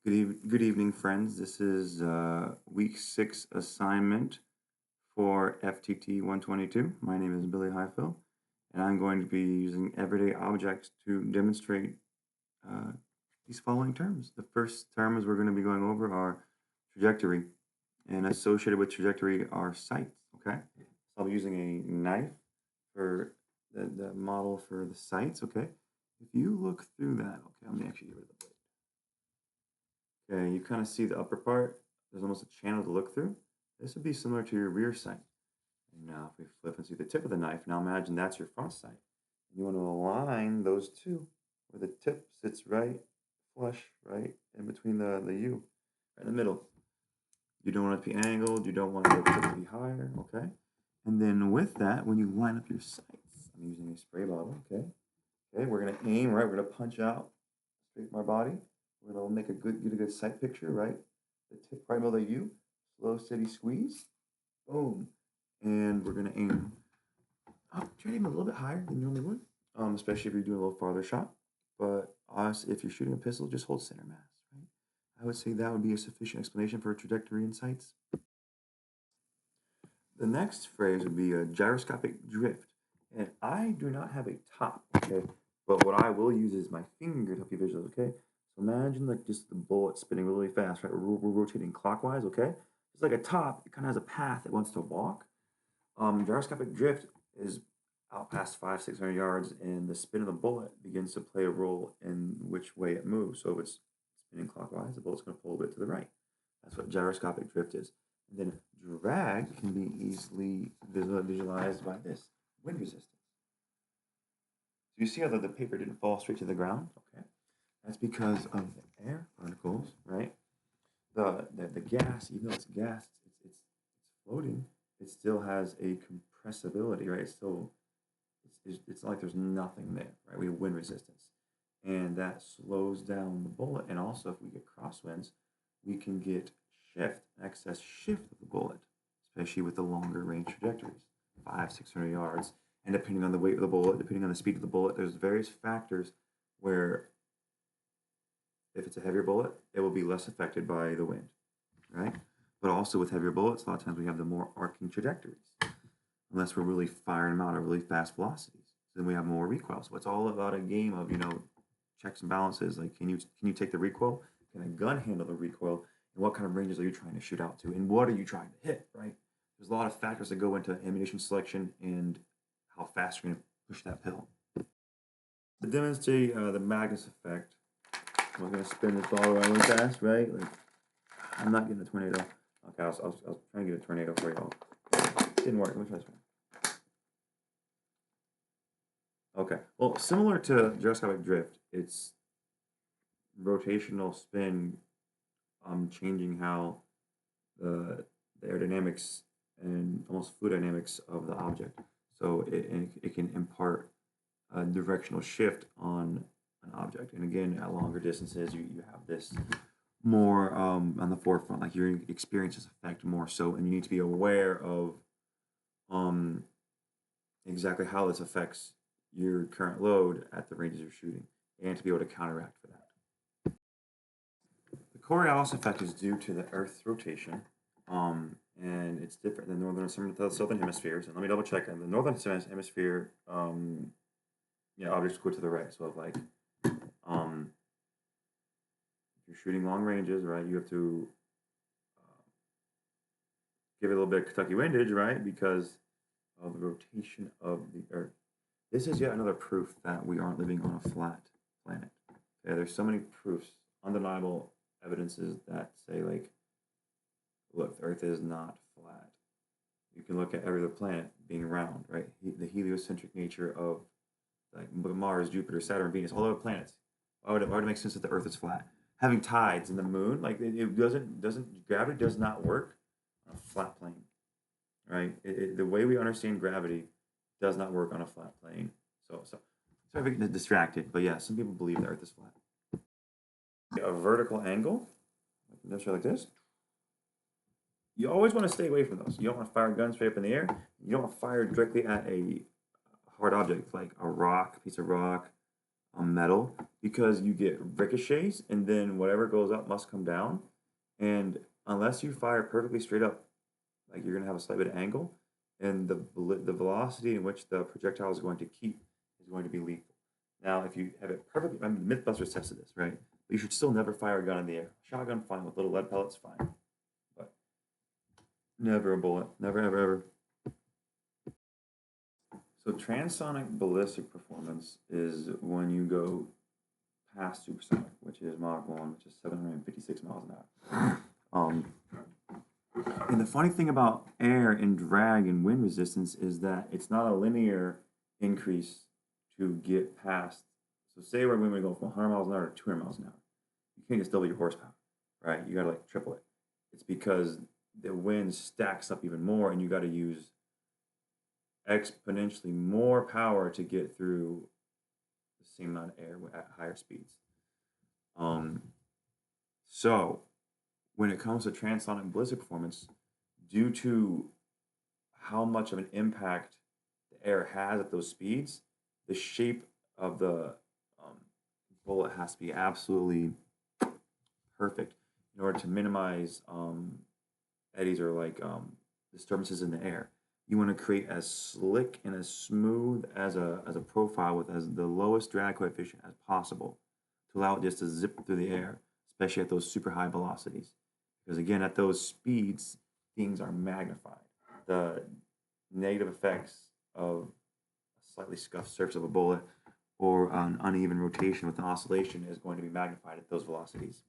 Good evening, friends. This is week 6 assignment for FTT 122. My name is Billy Highfill, and I'm going to be using everyday objects to demonstrate uh, these following terms. The first terms we're going to be going over are trajectory, and associated with trajectory are sights. Okay, so I'll be using a knife for the model for the sights. Okay, if you look through that, okay, let me actually get rid of the blade. Okay, you kind of see the upper part. There's almost a channel to look through. This would be similar to your rear sight. And now if we flip and see the tip of the knife, now imagine that's your front sight. You want to align those two where the tip sits right flush, right in between the U, right in the middle. You don't want it to be angled. You don't want the tip to be higher, okay? And then with that, when you line up your sights, I'm using a spray bottle, okay? Okay, we're going to aim, right? We're going to punch out straight from our body. We're going to get a good sight picture, right? The tip right below the U, slow, steady squeeze, boom. And we're going to aim up, try to aim a little bit higher than you normally would, especially if you're doing a little farther shot. But if you're shooting a pistol, just hold center mass, right? I would say that would be a sufficient explanation for trajectory and sights. The next phrase would be a gyroscopic drift. And I do not have a top, okay? But what I will use is my finger to help you visualize, okay? So imagine like just the bullet spinning really fast, right? We're rotating clockwise, okay? It's like a top, it kind of has a path it wants to walk. Gyroscopic drift is out past 500-600 yards, and the spin of the bullet begins to play a role in which way it moves. So if it's spinning clockwise, the bullet's going to pull a bit to the right. That's what gyroscopic drift is. And then drag can be easily visualized by this wind resistance. So you see how the paper didn't fall straight to the ground? Okay, that's because of the air particles, right? The gas, even though it's gas, it's floating. It still has a compressibility, right? It's not like there's nothing there, right? We have wind resistance, and that slows down the bullet. And also, if we get crosswinds, we can get excess shift of the bullet, especially with the longer range trajectories, 500-600 yards. And depending on the weight of the bullet, depending on the speed of the bullet, there's various factors where if it's a heavier bullet, it will be less affected by the wind, right? But also with heavier bullets, a lot of times we have the more arcing trajectories, unless we're really firing them out at really fast velocities. So then we have more recoil. So it's all about a game of, checks and balances. Like, can you take the recoil? Can a gun handle the recoil? And what kind of ranges are you trying to shoot out to? And what are you trying to hit, right? There's a lot of factors that go into ammunition selection and how fast you're going to push that pill. To demonstrate the Magnus effect, we're going to spin this ball around really fast, right? Like, I'm not getting a tornado. Okay, I was trying to get a tornado for y'all. Didn't work. Let me try this one. Okay. Well, similar to gyroscopic drift, it's rotational spin changing how the aerodynamics and almost fluid dynamics of the object. So it can impart a directional shift on an object. And again, at longer distances, you have this more on the forefront, like your experiences affect more so, and you need to be aware of exactly how this affects your current load at the ranges you're shooting, and to be able to counteract for that. The Coriolis effect is due to the Earth's rotation, and it's different than northern and southern hemispheres. And let me double check. In the northern hemisphere, objects go to the right. So if like, if you're shooting long ranges, right, you have to give it a little bit of Kentucky windage, right, because of the rotation of the Earth. This is yet another proof that we aren't living on a flat planet. Okay, there's so many proofs, undeniable evidences that say, like, look, the Earth is not flat. You can look at every other planet being round, right? The heliocentric nature of like Mars, Jupiter, Saturn, Venus, all other planets. Why would it make sense that the Earth is flat? Having tides in the moon, like it doesn't gravity does not work on a flat plane, right? The way we understand gravity does not work on a flat plane. So sorry if I get distracted, but yeah, some people believe the Earth is flat. A vertical angle, like this. You always want to stay away from those. You don't want to fire guns straight up in the air. You don't want to fire directly at a hard object like a rock, piece of rock, metal because you get ricochets and then whatever goes up must come down. And unless you fire perfectly straight up, like you're going to have a slight bit of angle, and the velocity in which the projectile is going to keep is going to be lethal. Now, if you have it perfectly, I mean, Mythbusters tested this, right? But you should still never fire a gun in the air. Shotgun, fine. With little lead pellets, fine. But never a bullet. Never, ever, ever. So transonic ballistic performance is when you go past supersonic, which is Mach 1, which is 756 miles an hour. And the funny thing about air and drag and wind resistance is that it's not a linear increase to get past. So say we're going to go from 100 miles an hour to 200 miles an hour. You can't just double your horsepower, right? You got to like triple it. It's because the wind stacks up even more and you got to use exponentially more power to get through the same amount of air at higher speeds. So when it comes to transonic ballistic performance, due to how much of an impact the air has at those speeds, the shape of the bullet has to be absolutely perfect in order to minimize eddies or like disturbances in the air. You want to create as slick and as smooth as a profile with as the lowest drag coefficient as possible to allow it just to zip through the air, especially at those super high velocities. Because again, at those speeds, things are magnified. The negative effects of a slightly scuffed surface of a bullet or an uneven rotation with an oscillation is going to be magnified at those velocities.